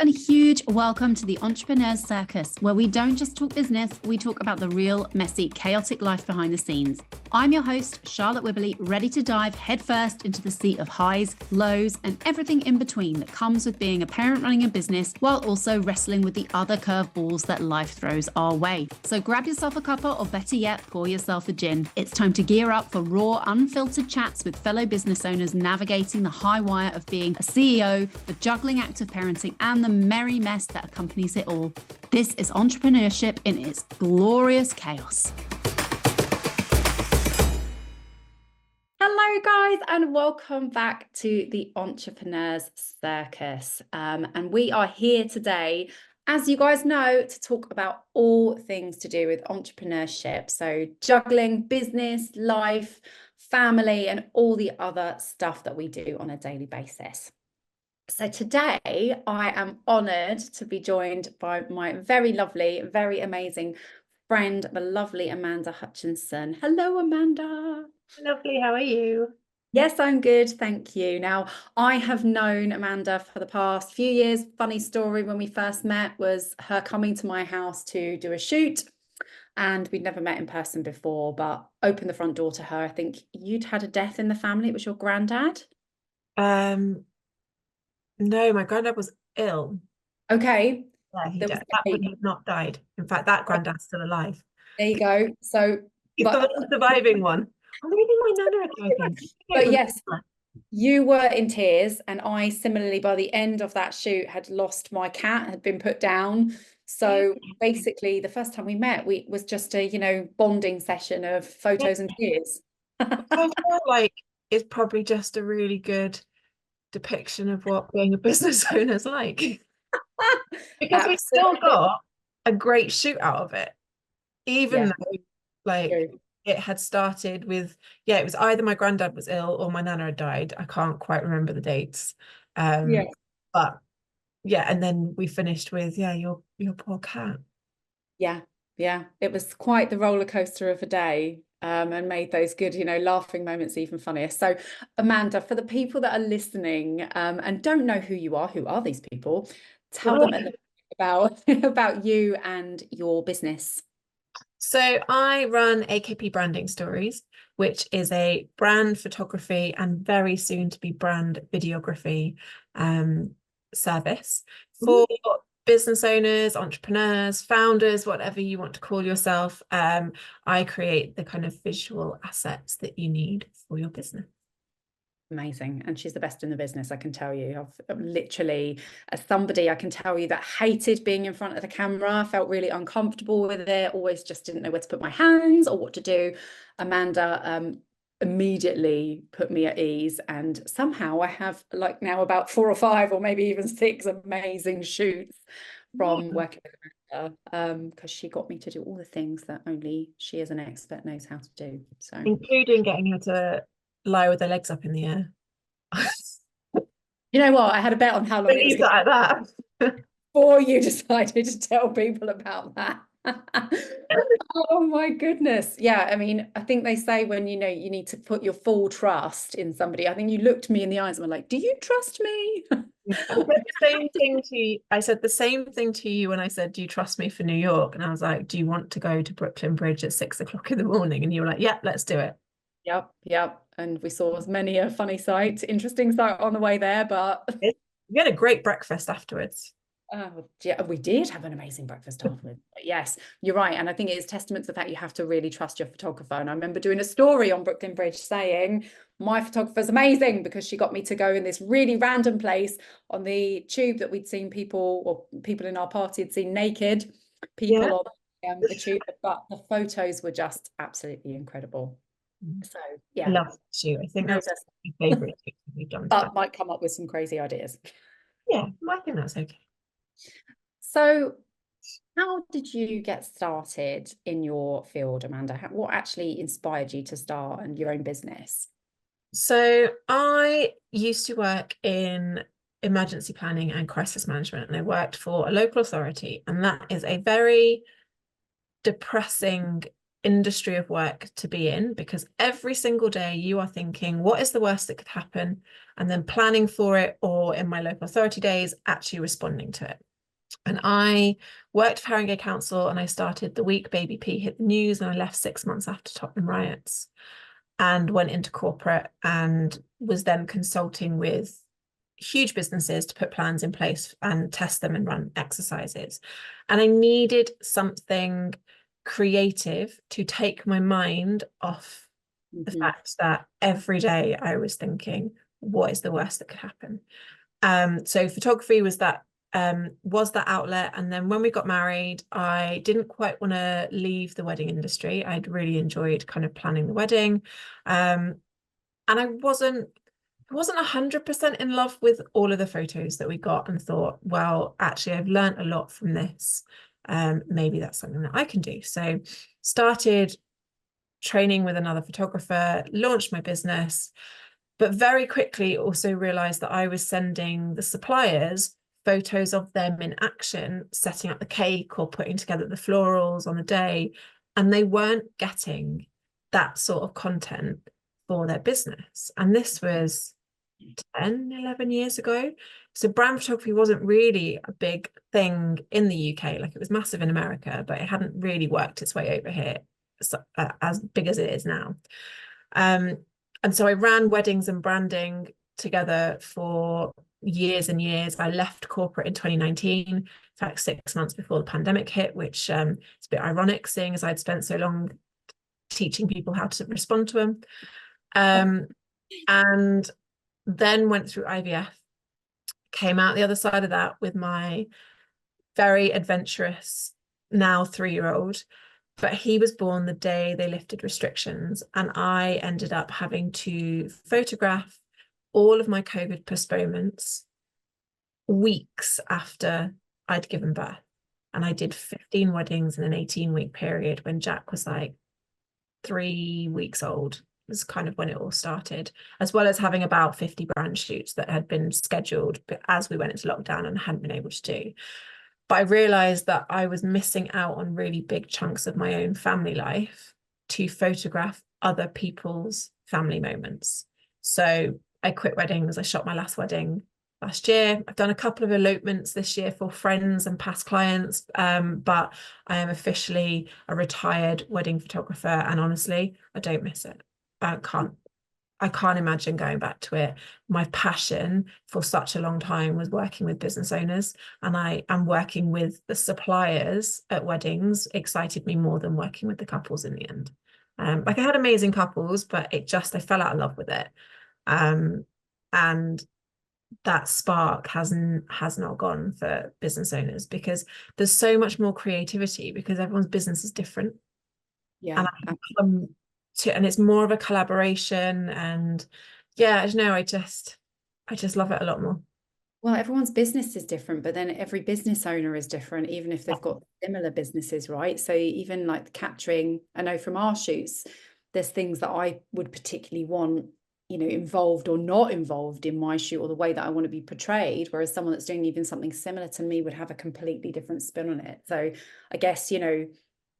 and a huge welcome to the Entrepreneurs Circus, where we don't just talk business, we talk about the real, messy, chaotic life behind the scenes. I'm your host, Charlotte Wibberley, ready to dive headfirst into the sea of highs, lows, and everything in between that comes with being a parent running a business while also wrestling with the other curveballs that life throws our way. So grab yourself a cuppa, or better yet, pour yourself a gin. It's time to gear up for raw, unfiltered chats with fellow business owners navigating the high wire of being a CEO, the juggling act of parenting, and the merry mess that accompanies it all. This is entrepreneurship in its glorious chaos. Hello guys, and welcome back to the Entrepreneurs Circus. And we are here today, as you guys know, to talk about all things to do with entrepreneurship. So juggling business, life, family, and all the other stuff that we do on a daily basis. So today I am honoured to be joined by my very lovely, very amazing friend, the lovely Amanda Hutchinson. Hello, Amanda. Lovely, how are you? Yes, I'm good, thank you. Now, I have known Amanda for the past few years. Funny story, when we first met was her coming to my house to do a shoot, and we'd never met in person before, but opened the front door to her. I think you'd had a death in the family. It was your granddad? No, my granddad was ill. Okay. Yeah, he There died. was That one had not died. In fact, that granddad's still alive. There you go. So, He's but the surviving one. I don't think my nana had died. but yes, you were in tears, and I similarly, by the end of that shoot, had lost my cat, had been put down. So basically, the first time we met, we was just a bonding session of photos and tears. I feel like it's probably just a really good depiction of what being a business owner is like. Because we still got a great shoot out of it, even though it had started with, it was either my granddad was ill or my nana had died. I can't quite remember the dates. But and then we finished with your poor cat. It was quite the roller coaster of a day, and made those good laughing moments even funnier. So Amanda, for the people that are listening and don't know who are these people? Tell them a little bit about you and your business. So I run AKP Branding Stories, which is a brand photography and very soon to be brand videography service for business owners, entrepreneurs, founders, whatever you want to call yourself. I create the kind of visual assets that you need for your business. Amazing. And she's the best in the business, I can tell you. I've literally, as somebody, I can tell you that hated being in front of the camera, felt really uncomfortable with it, always just didn't know where to put my hands or what to do. Amanda immediately put me at ease, and somehow I have now about 4 or 5 or maybe even 6 amazing shoots from working with Amanda, because she got me to do all the things that only she as an expert knows how to do. So including getting her to lie with her legs up in the air. You know what? I had a bet on how long it was like that before you decided to tell people about that. Oh my goodness. Yeah, I mean, I think they say when you need to put your full trust in somebody. I think you looked me in the eyes and were like, "Do you trust me?" I said the same thing to you when I said, "Do you trust me for New York?" And I was like, "Do you want to go to Brooklyn Bridge at 6 o'clock in the morning?" And you were like, "Yeah, let's do it." Yep. And we saw as many a funny sight, interesting sight on the way there, but we had a great breakfast afterwards. Yeah, we did have an amazing breakfast afterwards. Yes, you're right. And I think it is testament to the fact you have to really trust your photographer. And I remember doing a story on Brooklyn Bridge saying, my photographer's amazing because she got me to go in this really random place on the tube that we'd seen people in our party had seen naked people on the tube, but the photos were just absolutely incredible. So I love that shoot. I think that's my favorite shoot we've done. But might come up with some crazy ideas. Yeah, I think that's okay. So how did you get started in your field, Amanda? What actually inspired you to start your own business? So I used to work in emergency planning and crisis management, and I worked for a local authority, and that is a very depressing industry of work to be in, because every single day you are thinking, what is the worst that could happen? And then planning for it, or in my local authority days, actually responding to it. And I worked for Haringey Council, and I started the week Baby P hit the news, and I left 6 months after Tottenham riots and went into corporate, and was then consulting with huge businesses to put plans in place and test them and run exercises. And I needed something creative to take my mind off the fact that every day I was thinking, what is the worst that could happen? So photography was that outlet. And then when we got married, I didn't quite want to leave the wedding industry. I'd really enjoyed kind of planning the wedding. And I wasn't 100% in love with all of the photos that we got, and thought, well, actually, I've learned a lot from this. Maybe that's something that I can do. So started training with another photographer, launched my business, but very quickly also realized that I was sending the suppliers photos of them in action, setting up the cake or putting together the florals on the day, and they weren't getting that sort of content for their business. And this was 10, 11 years ago. So brand photography wasn't really a big thing in the UK. Like, it was massive in America, but it hadn't really worked its way over here as big as it is now. And so I ran weddings and branding together for years and years. I left corporate in 2019, in fact 6 months before the pandemic hit, which it's a bit ironic, seeing as I'd spent so long teaching people how to respond to them. And then went through IVF, came out the other side of that with my very adventurous, now 3-year-old, but he was born the day they lifted restrictions, and I ended up having to photograph all of my COVID postponements weeks after I'd given birth. And I did 15 weddings in an 18-week period when Jack was like 3 weeks old. Was kind of when it all started, as well as having about 50 brand shoots that had been scheduled but as we went into lockdown and hadn't been able to do. But I realized that I was missing out on really big chunks of my own family life to photograph other people's family moments. So I quit weddings. I shot my last wedding last year. I've done a couple of elopements this year for friends and past clients, but I am officially a retired wedding photographer, and honestly, I don't miss it. I can't imagine going back to it. My passion for such a long time was working with business owners, and I am working with the suppliers at weddings excited me more than working with the couples in the end. Like, I had amazing couples, but I fell out of love with it. And that spark has not gone for business owners, because there's so much more creativity, because everyone's business is different. Yeah. And it's more of a collaboration, and yeah, I don't know, I just love it a lot more. Well, everyone's business is different, but then every business owner is different, even if they've got similar businesses, right? So even like capturing, I know from our shoots, there's things that I would particularly want, involved or not involved in my shoot, or the way that I want to be portrayed, whereas someone that's doing even something similar to me would have a completely different spin on it. So I guess,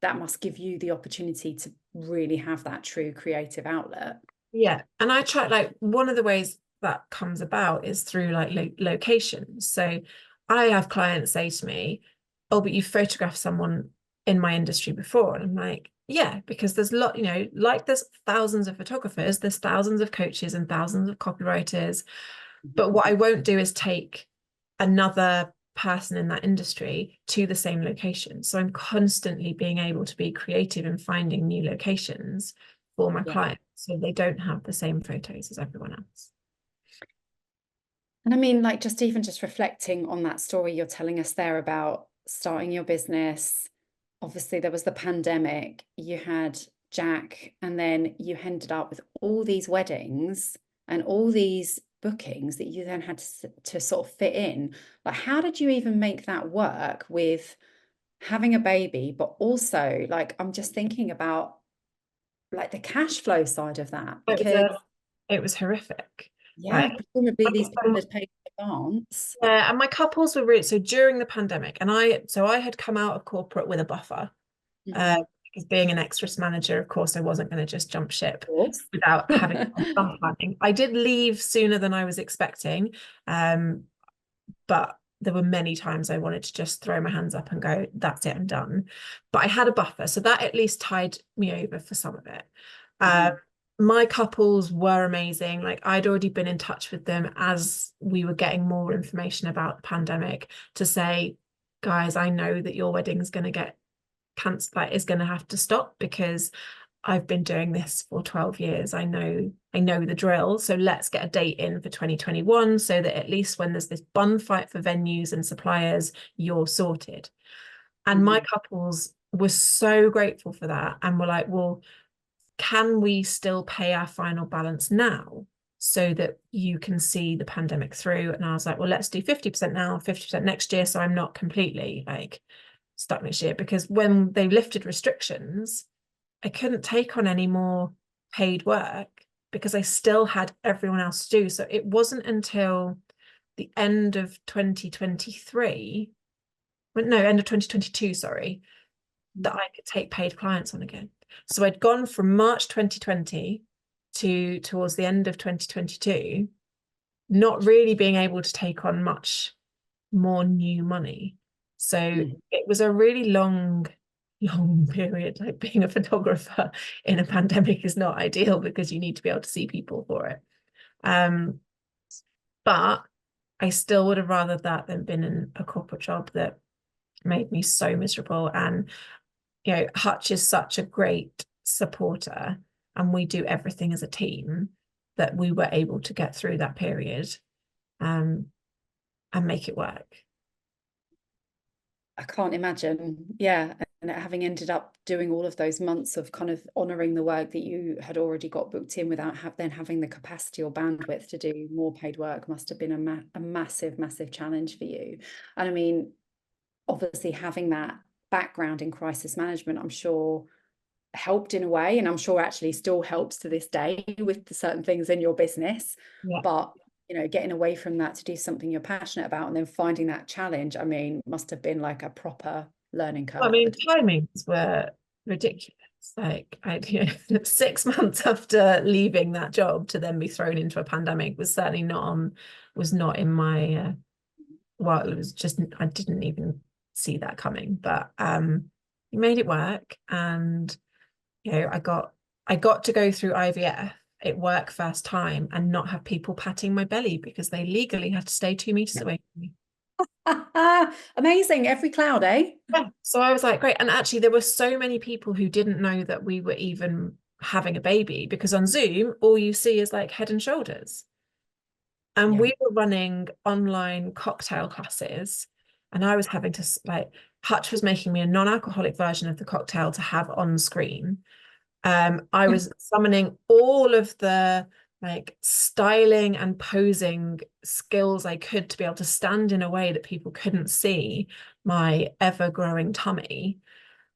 that must give you the opportunity to really have that true creative outlet. Yeah. And I try, like, one of the ways that comes about is through like locations. So I have clients say to me, oh, but you photographed someone in my industry before. And I'm like, yeah, because there's like there's thousands of photographers, there's thousands of coaches and thousands of copywriters. But what I won't do is take another person in that industry to the same location. So I'm constantly being able to be creative and finding new locations for my clients, so they don't have the same photos as everyone else. And I mean, like, just reflecting on that story you're telling us there about starting your business. Obviously there was the pandemic, you had Jack, and then you ended up with all these weddings and all these bookings that you then had to sort of fit in. Like, how did you even make that work with having a baby, but also, like, I'm just thinking about like the cash flow side of that, because it was horrific. Presumably these people had paid in advance. Yeah, and my couples were really, so during the pandemic, and I had come out of corporate with a buffer, because being an ex-risk manager, of course, I wasn't going to just jump ship Of course. without having some planning. I did leave sooner than I was expecting, but there were many times I wanted to just throw my hands up and go, that's it, I'm done. But I had a buffer, so that at least tied me over for some of it. My couples were amazing. Like, I'd already been in touch with them as we were getting more information about the pandemic to say, guys, I know that your wedding's going to get cancelled, like, is going to have to stop, because I've been doing this for 12 years. I know the drill. So let's get a date in for 2021 so that at least when there's this bun fight for venues and suppliers, you're sorted. And my couples were so grateful for that and were like, well, can we still pay our final balance now so that you can see the pandemic through? And I was like, well, let's do 50% now, 50% next year, so I'm not completely like stuck next year. Because when they lifted restrictions, I couldn't take on any more paid work because I still had everyone else to do. So it wasn't until the end of 2023, end of 2022, sorry, that I could take paid clients on again. So I'd gone from March 2020 to towards the end of 2022, not really being able to take on much more new money. So it was a really long period. Like, being a photographer in a pandemic is not ideal because you need to be able to see people for it. But I still would have rather that than been in a corporate job that made me so miserable. And Hutch is such a great supporter, and we do everything as a team, that we were able to get through that period and make it work. I can't imagine. Yeah. And having ended up doing all of those months of kind of honouring the work that you had already got booked in without then having the capacity or bandwidth to do more paid work must have been a massive, massive challenge for you. And I mean, obviously having that background in crisis management, I'm sure helped in a way, and I'm sure actually still helps to this day with certain things in your business. But getting away from that to do something you're passionate about and then finding that challenge, I mean, must have been like a proper learning curve. I mean, timings were ridiculous. Like, 6 months after leaving that job to then be thrown into a pandemic was certainly not in my well, it was just, I didn't even see that coming. But we made it work, and I got to go through IVF at work first time and not have people patting my belly because they legally had to stay 2 meters away from me. Amazing. Every cloud, eh? Yeah. So I was like, great. And actually there were so many people who didn't know that we were even having a baby, because on Zoom all you see is like head and shoulders. And we were running online cocktail classes, and I was having to, like, Hutch was making me a non-alcoholic version of the cocktail to have on screen. I was summoning all of the like styling and posing skills I could to be able to stand in a way that people couldn't see my ever-growing tummy,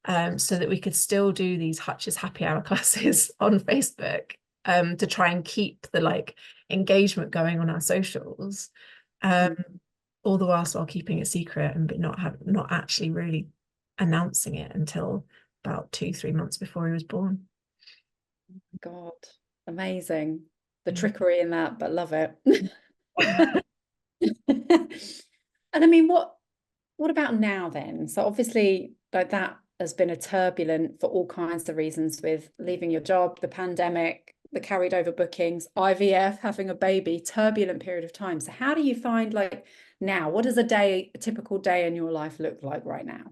so that we could still do these Hutch's happy hour classes on Facebook, to try and keep the like engagement going on our socials, all the while keeping it secret and not actually really announcing it until about 2-3 months before he was born. God, amazing. The trickery in that, but love it. And I mean, what about now then? So obviously, like, that has been a turbulent, for all kinds of reasons, with leaving your job, the pandemic, the carried over bookings, IVF, having a baby, turbulent period of time. So how do you find, like, now, what does a typical day in your life look like right now?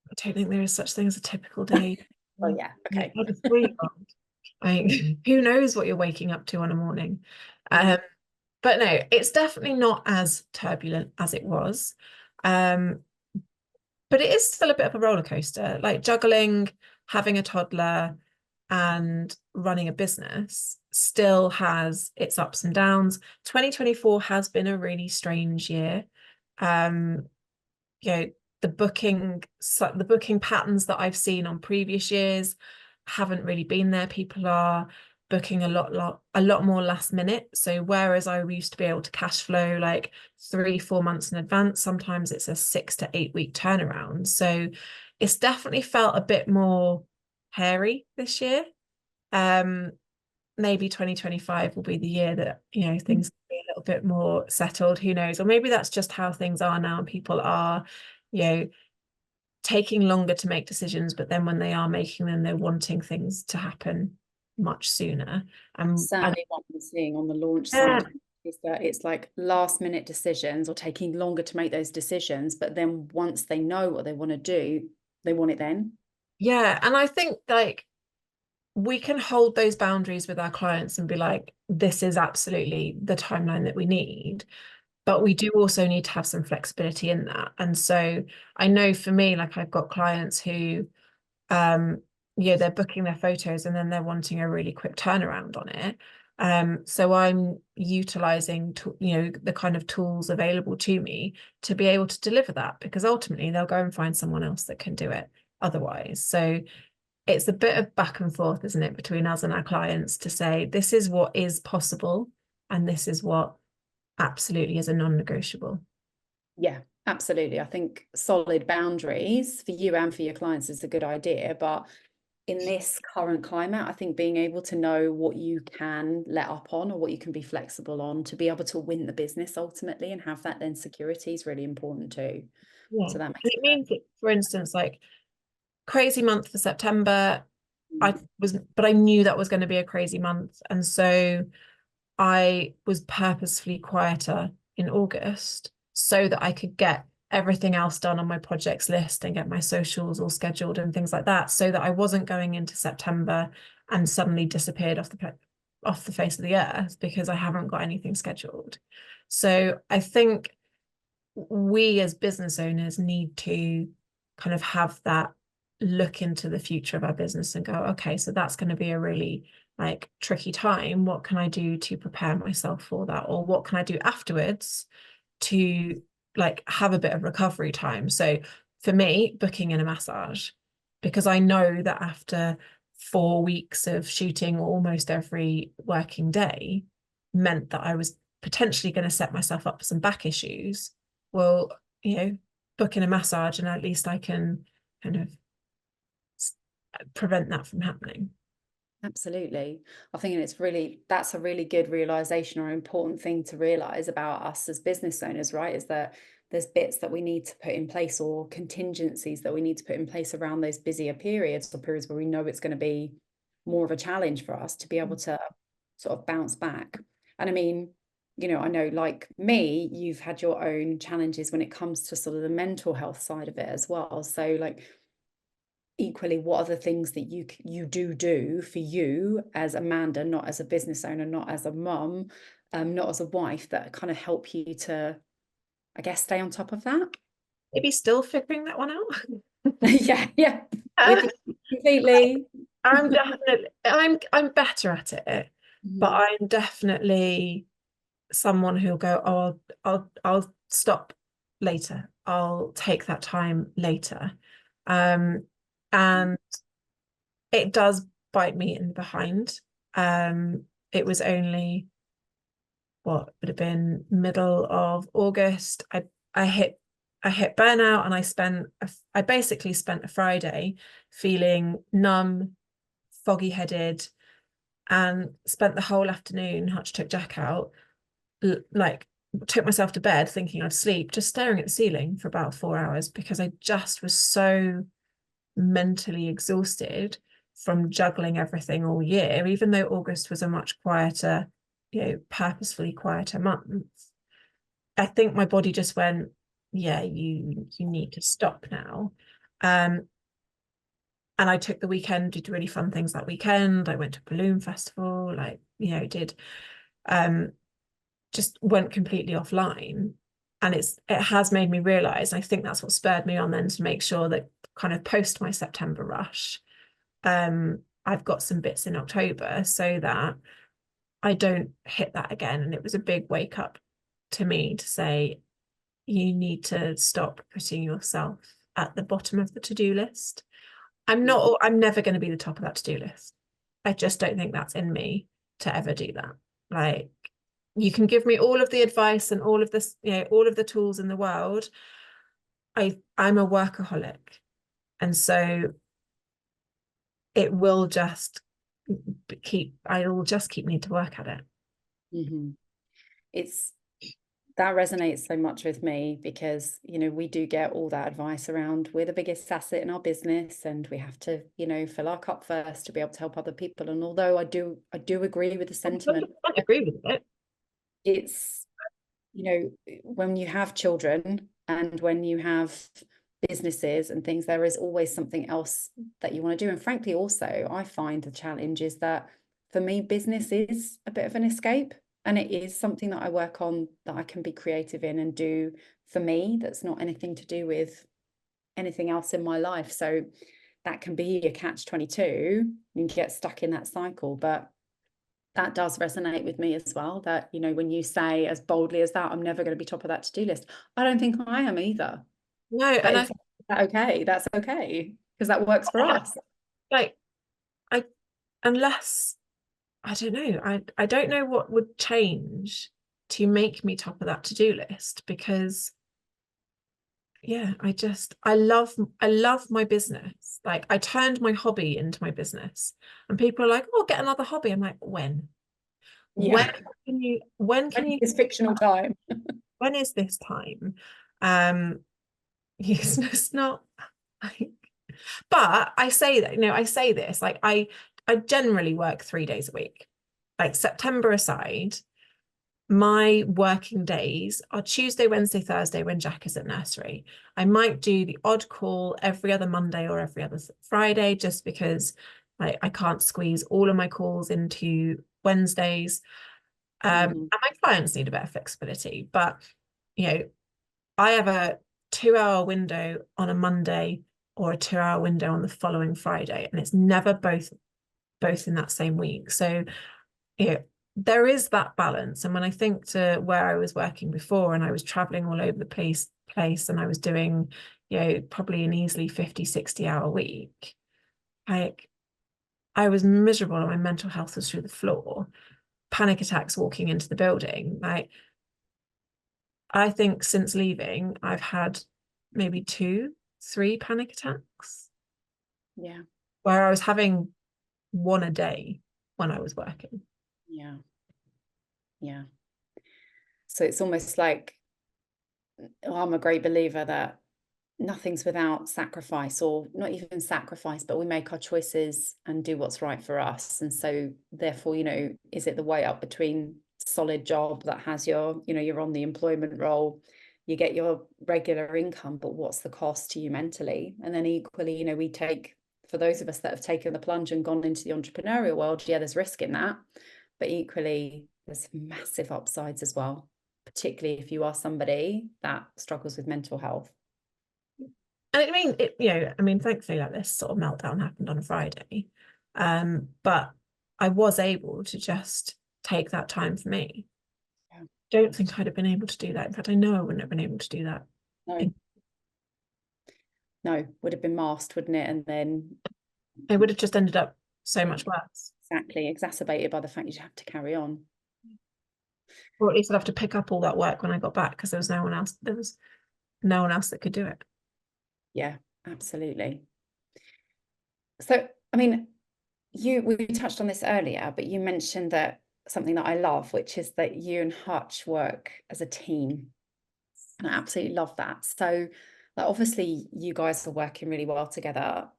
I don't think there is such thing as a typical day. Oh yeah, okay. Who knows what you're waking up to on a morning. But no, it's definitely not as turbulent as it was. But it is still a bit of a roller coaster, like juggling, having a toddler and running a business still has its ups and downs. 2024 has been a really strange year. The booking patterns that I've seen on previous years haven't really been there. People are booking a lot more last minute. So whereas I used to be able to cash flow like 3-4 months in advance, sometimes it's a 6 to 8 week turnaround. So it's definitely felt a bit more hairy this year. Maybe 2025 will be the year that, you know, things will be a little bit more settled, who knows, or maybe that's just how things are now. People are, you know, taking longer to make decisions, but then when they are making them, they're wanting things to happen much sooner. Certainly what I'm seeing on the launch side is that it's like last minute decisions or taking longer to make those decisions, but then once they know what they want to do, they want it then. Yeah, and I think like we can hold those boundaries with our clients and be like, this is absolutely the timeline that we need. But we do also need to have some flexibility in that. And so I know for me, like I've got clients who, yeah, they're booking their photos and then they're wanting a really quick turnaround on it. So I'm utilizing, you know, the kind of tools available to me to be able to deliver that, because ultimately they'll go and find someone else that can do it otherwise. So it's a bit of back and forth, isn't it, between us and our clients to say, this is what is possible and this is what absolutely is a non-negotiable. Yeah, absolutely. I think solid boundaries for you and for your clients is a good idea. But in this current climate, I think being able to know what you can let up on or what you can be flexible on to be able to win the business ultimately and have that then security is really important too. Yeah. So that makes it means that, for instance, like crazy month for September, but I knew that was going to be a crazy month. And so I was purposefully quieter in August so that I could get everything else done on my projects list and get my socials all scheduled and things like that, so that I wasn't going into September and suddenly disappeared off the face of the earth because I haven't got anything scheduled. So I think we as business owners need to kind of have that look into the future of our business and go, okay, so that's going to be a really like tricky time. What can I do to prepare myself for that? Or what can I do afterwards to like have a bit of recovery time? So for me, booking in a massage, because I know that after 4 weeks of shooting almost every working day meant that I was potentially going to set myself up for some back issues. Well, you know, book in a massage and at least I can kind of prevent that from happening. Absolutely. I think that's a really good realization or important thing to realize about us as business owners, right? Is that there's bits that we need to put in place or contingencies that we need to put in place around those busier periods or periods where we know it's going to be more of a challenge for us to be able to sort of bounce back. And I mean, you know, I know like me, you've had your own challenges when it comes to sort of the mental health side of it as well. So like, equally, what are the things that you do for you as Amanda, not as a business owner, not as a mum, not as a wife, that kind of help you to, I guess, stay on top of that? Maybe still figuring that one out. yeah with you completely. I'm definitely I'm better at it, but I'm definitely someone who'll go, oh, I'll stop later, I'll take that time later, and it does bite me in the behind. It was only what would have been middle of August. I hit burnout, and I basically spent a Friday feeling numb, foggy headed, and spent the whole afternoon. Hutch took Jack out, like took myself to bed thinking I'd sleep, just staring at the ceiling for about 4 hours because I just was so mentally exhausted from juggling everything all year, even though August was a much quieter, you know, purposefully quieter month. I think my body just went, yeah, you need to stop now. And I took the weekend, did really fun things that weekend. I went to a balloon festival, like, you know, did just went completely offline. And it has made me realize, and I think that's what spurred me on then to make sure that kind of post my September rush, I've got some bits in October so that I don't hit that again. And it was a big wake up to me to say, you need to stop putting yourself at the bottom of the to-do list. I'm never going to be the top of that to-do list. I just don't think that's in me to ever do that. Like, you can give me all of the advice and all of this, you know, all of the tools in the world. I'm a workaholic. And so it will just I will just keep needing to work at it. Mm-hmm. That resonates so much with me because, you know, we do get all that advice around we're the biggest asset in our business and we have to, you know, fill our cup first to be able to help other people. And although I do agree with the sentiment, I agree with it. It's, you know, when you have children and when you have businesses and things, there is always something else that you want to do. And frankly, also, I find the challenge is that for me, business is a bit of an escape. And it is something that I work on that I can be creative in and do for me. That's not anything to do with anything else in my life. So that can be a catch-22. You can get stuck in that cycle. But that does resonate with me as well. That, you know, when you say as boldly as that, I'm never going to be top of that to-do list. I don't think I am either. No, but and is that okay? That's okay. Because that works for us. Like, unless, I don't know, I don't know what would change to make me top of that to-do list, because yeah, I love my business. Like, I turned my hobby into my business, and people are like, oh, get another hobby. I'm like, when? Yeah. When can you It's fictional time? When is this time? It's not like, but I say that, you know, I say this, like, I generally work 3 days a week. Like, September aside, my working days are Tuesday, Wednesday, Thursday when Jack is at nursery. I might do the odd call every other Monday or every other Friday, just because I can't squeeze all of my calls into Wednesdays. And my clients need a bit of flexibility, but, you know, I have a 2-hour window on a Monday or a 2-hour window on the following Friday, and it's never both in that same week. So, you know, there is that balance. And when I think to where I was working before, and I was traveling all over the place and I was doing, you know, probably an easily 50-60 hour week, like, I was miserable and my mental health was through the floor, panic attacks walking into the building. Like, I think since leaving, I've had maybe 2-3 panic attacks. Yeah. Where I was having one a day when I was working. Yeah. Yeah. So it's almost like, I'm a great believer that nothing's without sacrifice, or not even sacrifice, but we make our choices and do what's right for us. And so therefore, you know, is it the way up between solid job that has your, you know, you're on the employment role, you get your regular income, but what's the cost to you mentally? And then equally, you know, we take, for those of us that have taken the plunge and gone into the entrepreneurial world, yeah, there's risk in that, but equally there's massive upsides as well, particularly if you are somebody that struggles with mental health. And I mean, thankfully, like, this sort of meltdown happened on a Friday. But I was able to just take that time for me. Yeah. Don't think I'd have been able to do that. In fact, I know I wouldn't have been able to do that. No, would have been masked, wouldn't it? And then it would have just ended up so much worse. Exactly, exacerbated by the fact you have to carry on. Or at least I'd have to pick up all that work when I got back, because there was no one else that could do it. Yeah, absolutely. So, I mean, we touched on this earlier, but you mentioned that something that I love, which is that you and Hutch work as a team. And I absolutely love that. So, like, obviously you guys are working really well together.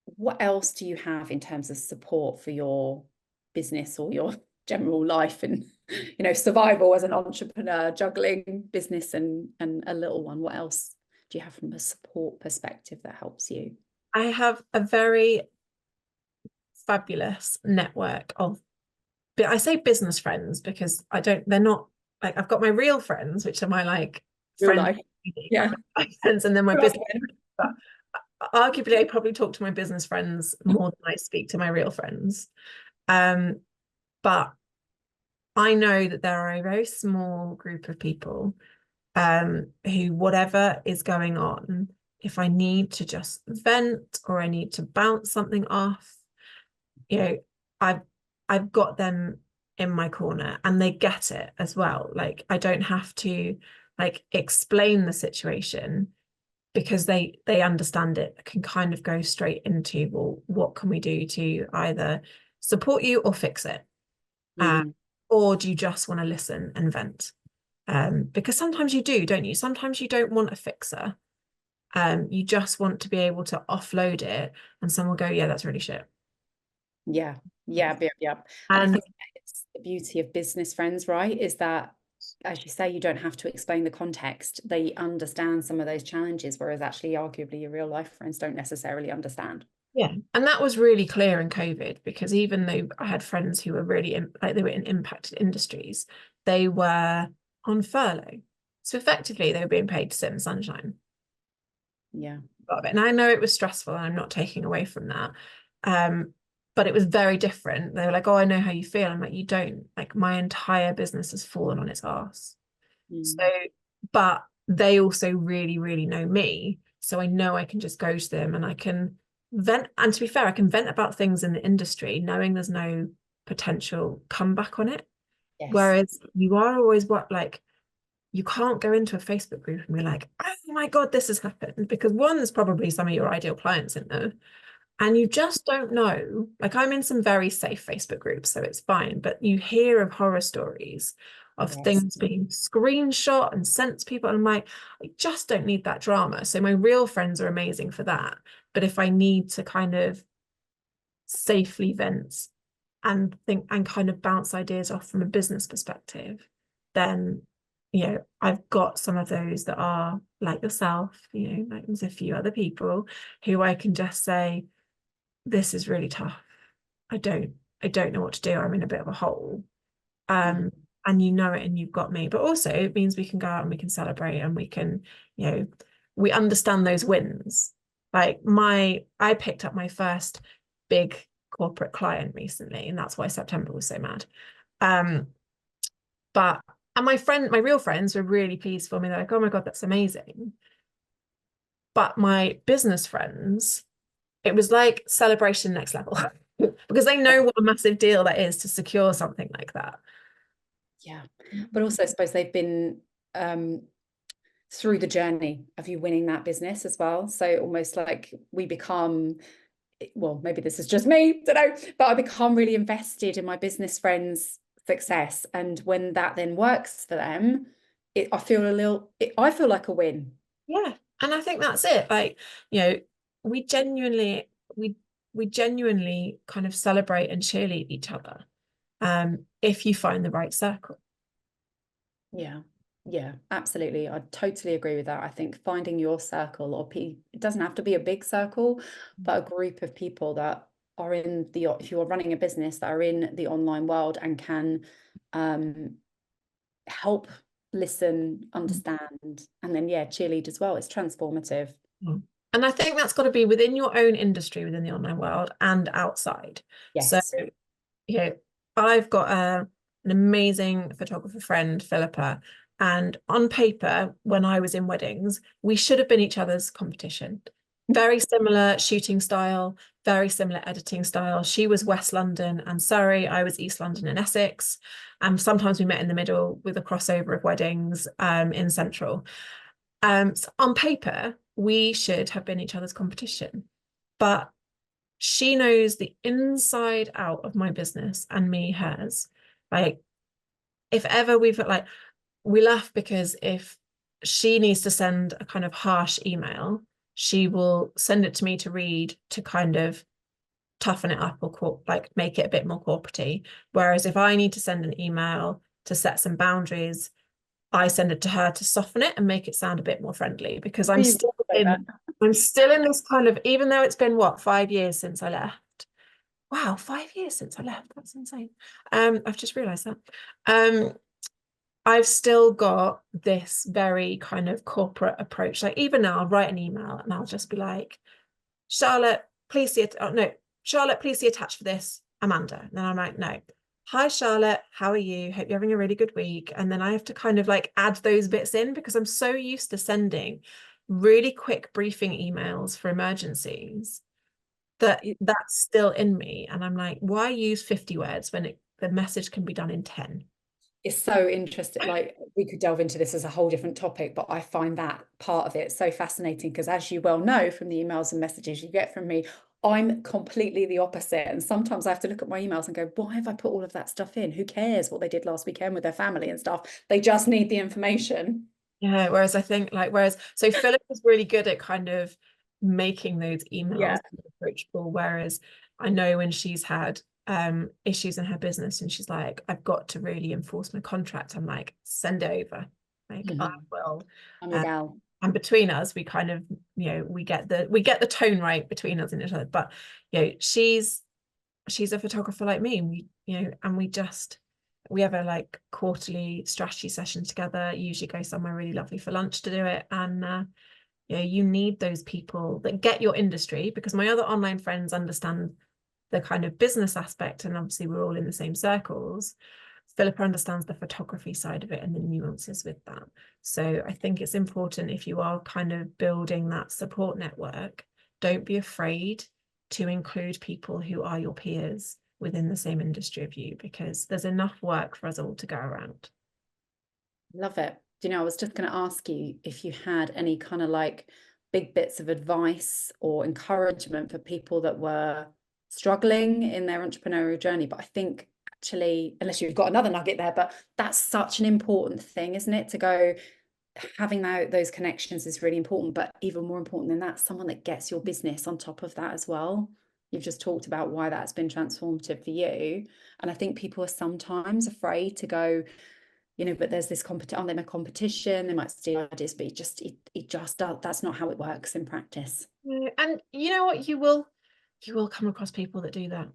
What else do you have in terms of support for your business or your general life and, you know, survival as an entrepreneur, juggling business and a little one? What else do you have from a support perspective that helps you? I have a very fabulous network of, but I say business friends because they're not, like, I've got my real friends, which are my, like, friends, yeah, friends, and then my business friends. But arguably, I probably talk to my business friends more than I speak to my real friends. But I know that there are a very small group of people who, whatever is going on, if I need to just vent or I need to bounce something off, you know, I've got them in my corner, and they get it as well. Like, I don't have to, like, explain the situation. because they understand it, can kind of go straight into, well, what can we do to either support you or fix it? Or do you just want to listen and vent? Because sometimes you do, don't you? Sometimes you don't want a fixer. You just want to be able to offload it and someone will go, yeah, that's really shit. Yeah. And I think it's the beauty of business friends, right? Is that, as you say, you don't have to explain the context. They understand some of those challenges, whereas actually, arguably, your real life friends don't necessarily understand. Yeah, and that was really clear in COVID, because even though I had friends who were really they were in impacted industries, they were on furlough. So effectively, they were being paid to sit in the sunshine. Yeah. And I know it was stressful, and I'm not taking away from that. But it was very different. They were like, oh, I know how you feel. I'm like, you don't. Like, my entire business has fallen on its arse. So, but they also really, really know me. So I know I can just go to them and I can vent. And to be fair, I can vent about things in the industry, knowing there's no potential comeback on it. Yes. Whereas you are always you can't go into a Facebook group and be like, oh my God, this has happened. Because one, there's probably some of your ideal clients in there. And you just don't know. Like, I'm in some very safe Facebook groups, so it's fine. But you hear of horror stories of things being screenshot and sent to people. And I'm like, I just don't need that drama. So my real friends are amazing for that. But if I need to kind of safely vent and think and kind of bounce ideas off from a business perspective, then, you know, I've got some of those that are like yourself, you know, like there's a few other people who I can just say, this is really tough. I don't know what to do. I'm in a bit of a hole. And you know it, and you've got me. But also it means we can go out and we can celebrate, and we can, you know, we understand those wins. Like I picked up my first big corporate client recently, and that's why September was so mad. But my real friends were really pleased for me. They're like, oh my God, that's amazing. But my business friends, it was like celebration next level because they know what a massive deal that is to secure something like that. Yeah. But also, I suppose they've been through the journey of you winning that business as well. So almost like we become, well, maybe this is just me, don't know, but I become really invested in my business friends' success. And when that then works for them, I feel like a win. Yeah. And I think that's it. Like, you know, we genuinely kind of celebrate and cheerlead each other, if you find the right circle. Yeah, absolutely. I totally agree with that. I think finding your circle, or it doesn't have to be a big circle, but a group of people that are if you're running a business, that are in the online world and can help, listen, understand, and then cheerlead as well. It's transformative. And I think that's got to be within your own industry, within the online world, and outside. Yes. So, you know, I've got an amazing photographer friend, Philippa, and on paper, when I was in weddings, we should have been each other's competition. Very similar shooting style, very similar editing style. She was West London and Surrey. I was East London and Essex. And sometimes we met in the middle with a crossover of weddings in Central. So on paper, we should have been each other's competition. But she knows the inside out of my business, and me hers. Like, if ever we laugh, because if she needs to send a kind of harsh email, she will send it to me to read, to kind of toughen it up, or make it a bit more corporate-y. Whereas if I need to send an email to set some boundaries, I send it to her to soften it and make it sound a bit more friendly, because I'm still in this kind of, even though it's been 5 years since I left. Wow, 5 years since I left. That's insane. I've just realized that. I've still got this very kind of corporate approach. Like, even now, I'll write an email and I'll just be like, Charlotte, please see it. Oh, no, Charlotte, please see attached for this, Amanda. And then I'm like, no. Hi, Charlotte, how are you? Hope you're having a really good week. And then I have to kind of add those bits in, because I'm so used to sending really quick briefing emails for emergencies that's still in me. And I'm like, why use 50 words when the message can be done in 10? It's so interesting. Like, we could delve into this as a whole different topic, but I find that part of it so fascinating because, as you well know from the emails and messages you get from me, I'm completely the opposite. And sometimes I have to look at my emails and go, why have I put all of that stuff in? Who cares what they did last weekend with their family and stuff? They just need the information. Yeah, whereas I think so Philip is really good at kind of making those emails approachable, whereas I know when she's had issues in her business and she's like, I've got to really enforce my contract, I'm like, send it over. Like, I will. I'm a gal. And between us, we kind of, we get the tone right between us and each other. But she's a photographer like me. And we have a like quarterly strategy session together, usually go somewhere really lovely for lunch to do it. And you need those people that get your industry, because my other online friends understand the kind of business aspect, and obviously we're all in the same circles. Philippa understands the photography side of it and the nuances with that. So I think it's important, if you are kind of building that support network, don't be afraid to include people who are your peers within the same industry of you, because there's enough work for us all to go around. Love it. Do you know, I was just going to ask you if you had any kind of like big bits of advice or encouragement for people that were struggling in their entrepreneurial journey. But I think actually, unless you've got another nugget there, but that's such an important thing, isn't it? To go, having those connections is really important. But even more important than that, someone that gets your business on top of that as well. You've just talked about why that's been transformative for you. And I think people are sometimes afraid to go, but there's this competition, they're in a competition, they might steal ideas, but it just does, that's not how it works in practice. And you know what, you will come across people that do that.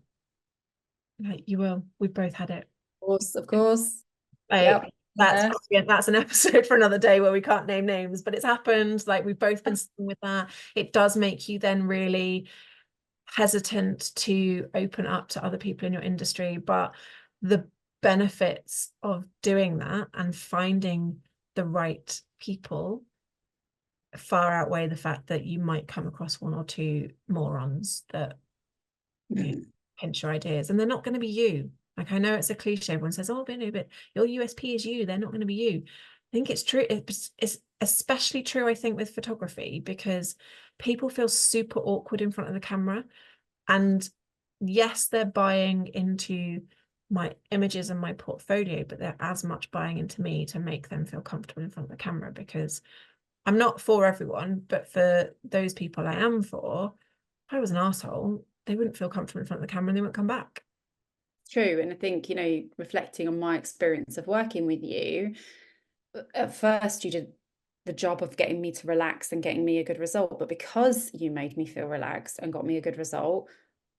Like, you will. We've both had it. Of course. Like, that's an episode for another day where we can't name names, but it's happened. Like, we've both been sitting with that. It does make you then really hesitant to open up to other people in your industry, but the benefits of doing that and finding the right people far outweigh the fact that you might come across one or two morons that pinch your ideas, and they're not going to be you. Like, I know it's a cliche, everyone says, oh, but your USP is you, they're not going to be you. I think it's true. It's especially true, I think, with photography, because people feel super awkward in front of the camera. And yes, they're buying into my images and my portfolio, but they're as much buying into me to make them feel comfortable in front of the camera, because I'm not for everyone, but for those people I am for, if I was an asshole, they wouldn't feel comfortable in front of the camera and they wouldn't come back. True. And I think, reflecting on my experience of working with you, at first you did the job of getting me to relax and getting me a good result. But because you made me feel relaxed and got me a good result,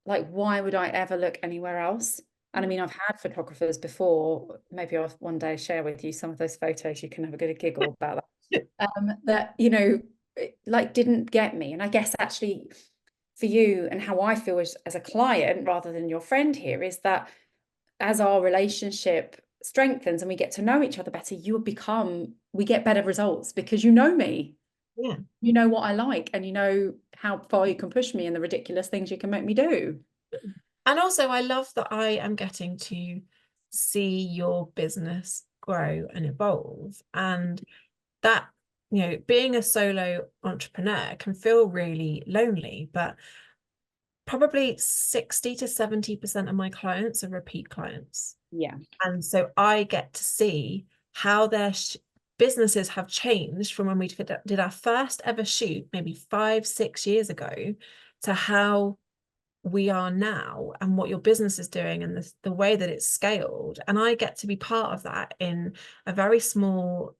like, why would I ever look anywhere else? And I mean, I've had photographers before, maybe I'll one day share with you some of those photos, you can have a good giggle about that, that, like, didn't get me. And I guess actually for you, and how I feel as a client rather than your friend here, is that as our relationship strengthens and we get to know each other better, we get better results because you know me. Yeah. You know what I like, and you know how far you can push me and the ridiculous things you can make me do. And also, I love that I am getting to see your business grow and evolve. And that, being a solo entrepreneur can feel really lonely, but probably 60 to 70% of my clients are repeat clients. Yeah. And so I get to see how their businesses have changed from when we did our first ever shoot, maybe 5-6 years ago, to how we are now, and what your business is doing, and the way that it's scaled. And I get to be part of that in a very small,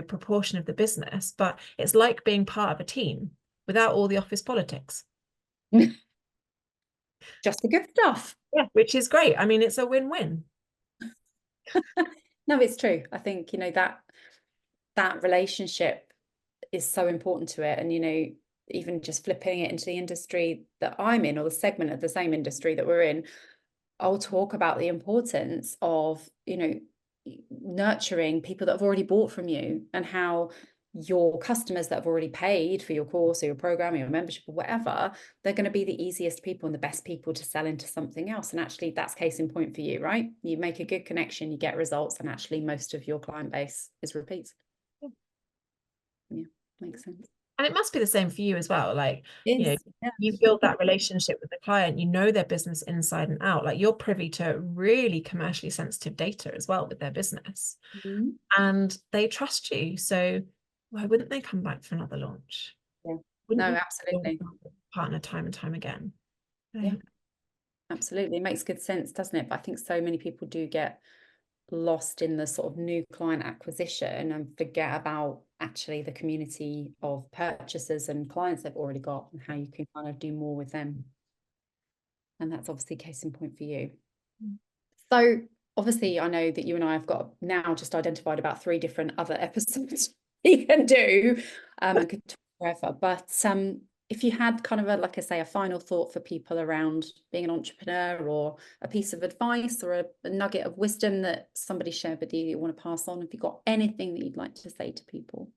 proportion of the business, but it's like being part of a team without all the office politics. Just the good stuff. Yeah, which is great. I mean, it's a win-win. No, it's true. I think, that relationship is so important to it. And, even just flipping it into the industry that I'm in, or the segment of the same industry that we're in, I'll talk about the importance of, nurturing people that have already bought from you, and how your customers that have already paid for your course or your program or your membership or whatever, they're going to be the easiest people and the best people to sell into something else. And actually that's case in point for you, right? You make a good connection, you get results, and actually most of your client base is repeats. Yeah, makes sense. And it must be the same for you as well. Like, you know, Yeah. you build that relationship with the client, you know their business inside and out. Like, you're privy to really commercially sensitive data as well with their business. Mm-hmm. And they trust you. So why wouldn't they come back for another launch? Yeah. Wouldn't No, you absolutely. partner time and time again? Yeah, absolutely. It makes good sense, doesn't it? But I think so many people do get lost in the sort of new client acquisition and forget about actually the community of purchasers and clients they've already got and how you can kind of do more with them. And that's obviously case in point for you. So obviously I know that you and I have got now just identified about 3 different other episodes we can do. I could talk forever, but if you had kind of like I say, a final thought for people around being an entrepreneur, or a piece of advice or a nugget of wisdom that somebody shared with you that you want to pass on, have you got anything that you'd like to say to people?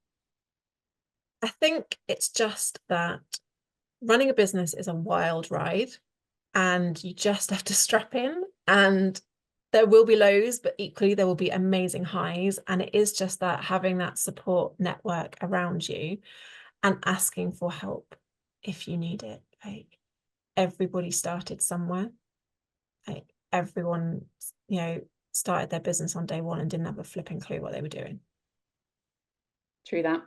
I think it's just that running a business is a wild ride, and you just have to strap in, and there will be lows, but equally there will be amazing highs. And it is just that having that support network around you and asking for help if you need it. Like, everybody started somewhere. Like, everyone, you know, started their business on day one and didn't have a flipping clue what they were doing. True that.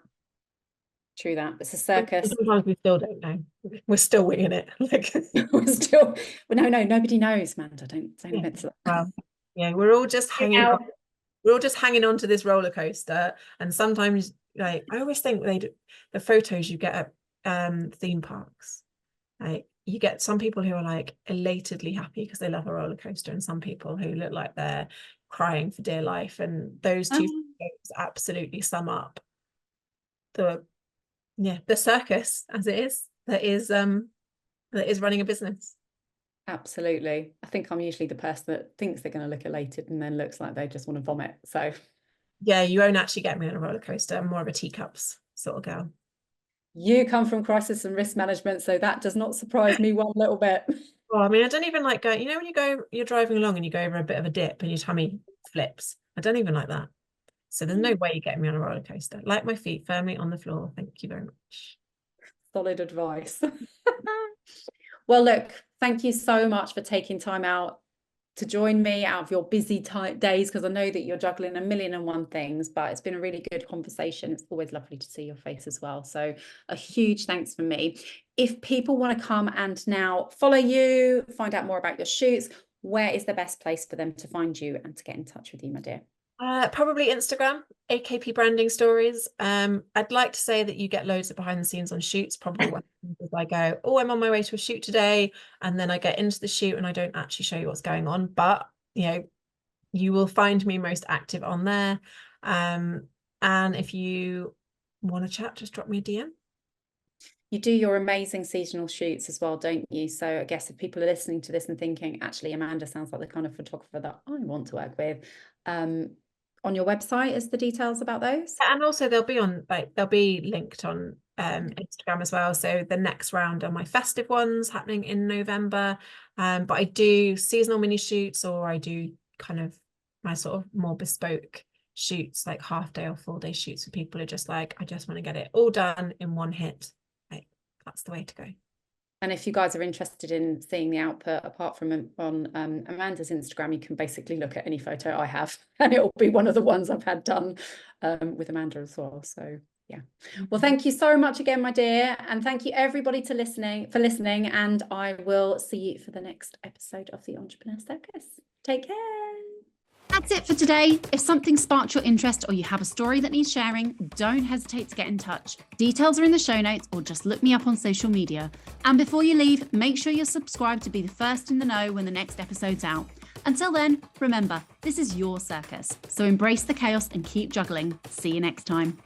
It's a circus. Sometimes we still don't know. We're still winging it. Like, We're still, well, no, nobody knows, Amanda. Don't admit to that. Yeah, we're all just hanging on. We're all just hanging on to this roller coaster. And sometimes, like, I always think the photos you get at theme parks, like, you get some people who are like elatedly happy because they love a roller coaster, and some people who look like they're crying for dear life. And those two photos absolutely sum up the circus as it is that is running a business. Absolutely. I think I'm usually the person that thinks they're going to look elated and then looks like they just want to vomit. So yeah, you won't actually get me on a roller coaster. I'm more of a teacups sort of girl. You come from crisis and risk management, so that does not surprise me one little bit. Well, I mean, I don't even like going, you know, when you're driving along and you go over a bit of a dip and your tummy flips. I don't even like that. So there's no way you're getting me on a roller coaster. Like my feet firmly on the floor. Thank you very much. Solid advice. Well, look, thank you so much for taking time out to join me out of your busy days, because I know that you're juggling a million and one things, but it's been a really good conversation. It's always lovely to see your face as well. So a huge thanks from me. If people want to come and now follow you, find out more about your shoots, where is the best place for them to find you and to get in touch with you, my dear? Probably Instagram, AKP Branding Stories. I'd like to say that you get loads of behind the scenes on shoots. Probably what happens is I go, oh, I'm on my way to a shoot today, and then I get into the shoot and I don't actually show you what's going on. But you know, you will find me most active on there. And if you want to chat, just drop me a DM. You do your amazing seasonal shoots as well, don't you? So I guess if people are listening to this and thinking, actually, Amanda sounds like the kind of photographer that I want to work with, on your website is the details about those? And also they'll be linked on Instagram as well. So the next round are my festive ones happening in November. But I do seasonal mini shoots, or I do kind of my sort of more bespoke shoots, like half day or full day shoots for people who are just like, I just want to get it all done in one hit. Like, that's the way to go. And if you guys are interested in seeing the output, apart from on Amanda's Instagram, you can basically look at any photo I have, and it will be one of the ones I've had done with Amanda as well. So yeah. Well, thank you so much again, my dear. And thank you everybody for listening. And I will see you for the next episode of the Entrepreneur Circus. Take care. That's it for today. If something sparked your interest, or you have a story that needs sharing, don't hesitate to get in touch. Details are in the show notes, or just look me up on social media. And before you leave, make sure you're subscribed to be the first in the know when the next episode's out. Until then, remember, this is your circus. So embrace the chaos and keep juggling. See you next time.